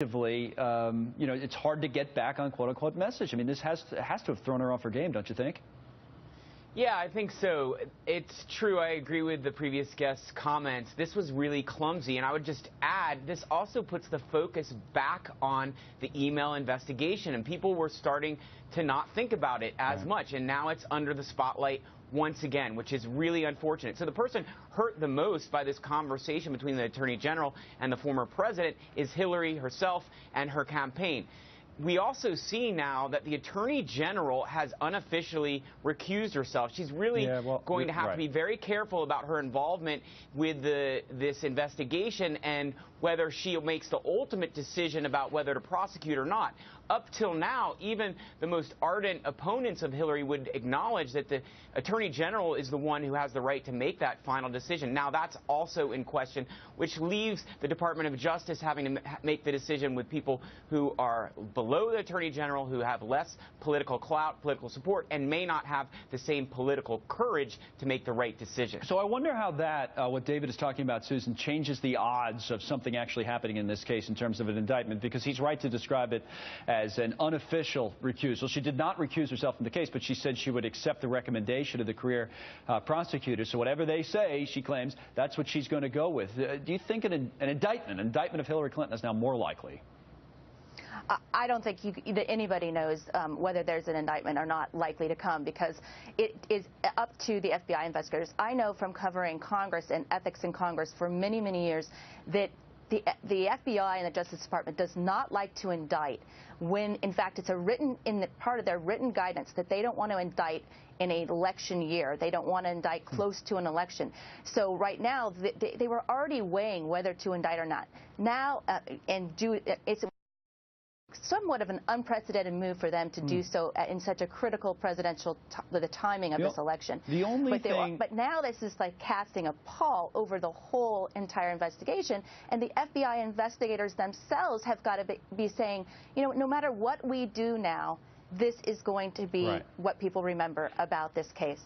It's hard to get back on quote-unquote message. I mean, this has to have thrown her off her game, don't you think? Yeah, I think so. It's true. I agree with the previous guest's comments. This was really clumsy, and I would just add, this also puts the focus back on the email investigation, and people were starting to not think about it as much, and now it's under the spotlight once again, which is really unfortunate. So the person hurt the most by this conversation between the Attorney General and the former president is Hillary herself and her campaign. We also see now that the Attorney General has unofficially recused herself. She's really going to have to be very careful about her involvement with this investigation and whether she makes the ultimate decision about whether to prosecute or not. Up till now, even the most ardent opponents of Hillary would acknowledge that the Attorney General is the one who has the right to make that final decision. Now, that's also in question, which leaves the Department of Justice having to make the decision with people who are below the Attorney General, who have less political clout, political support, and may not have the same political courage to make the right decision. So I wonder how that, what David is talking about, Susan, changes the odds of something actually happening in this case in terms of an indictment, because he's right to describe it as an unofficial recusal. She did not recuse herself from the case, but she said she would accept the recommendation of the career prosecutor. So whatever they say, she claims, that's what she's going to go with. Do you think an indictment of Hillary Clinton is now more likely? I don't think anybody knows whether there's an indictment or not likely to come, because it is up to the FBI investigators. I know from covering Congress and ethics in Congress for many, many years that the FBI and the Justice Department does not like to indict when, in fact, it's part of their written guidance that they don't want to indict in an election year. They don't want to indict close to an election. So right now, they were already weighing whether to indict or not. Now, it's somewhat of an unprecedented move for them to do so in such a critical presidential the timing of this election. But now this is like casting a pall over the whole entire investigation, and the FBI investigators themselves have got to be saying, no matter what we do now, this is going to be what people remember about this case.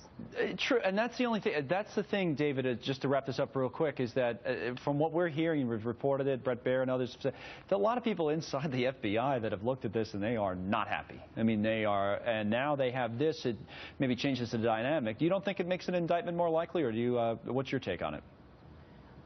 True, and that's the only thing. That's the thing, David, just to wrap this up real quick, is that from what we're hearing, we've reported it, Brett Baer and others have said, there are a lot of people inside the FBI that have looked at this and they are not happy. I mean, they are, and now they have this, it maybe changes the dynamic. You don't think it makes an indictment more likely, or do you, what's your take on it?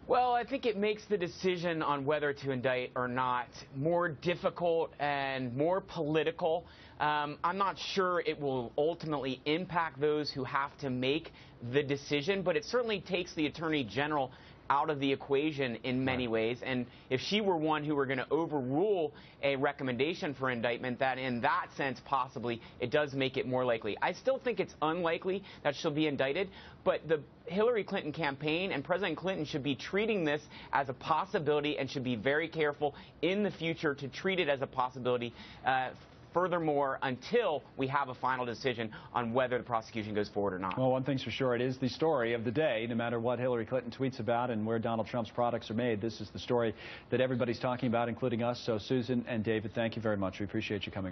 Well, I think it makes the decision on whether to indict or not more difficult and more political. I'm not sure it will ultimately impact those who have to make the decision, but it certainly takes the Attorney General out of the equation in many ways. And if she were one who were going to overrule a recommendation for indictment, that in that sense, possibly, it does make it more likely. I still think it's unlikely that she'll be indicted, but the Hillary Clinton campaign and President Clinton should be treating this as a possibility and should be very careful in the future to treat it as a possibility furthermore, until we have a final decision on whether the prosecution goes forward or not. Well, one thing's for sure, it is the story of the day. No matter what Hillary Clinton tweets about and where Donald Trump's products are made, this is the story that everybody's talking about, including us. So, Susan and David, thank you very much. We appreciate you coming.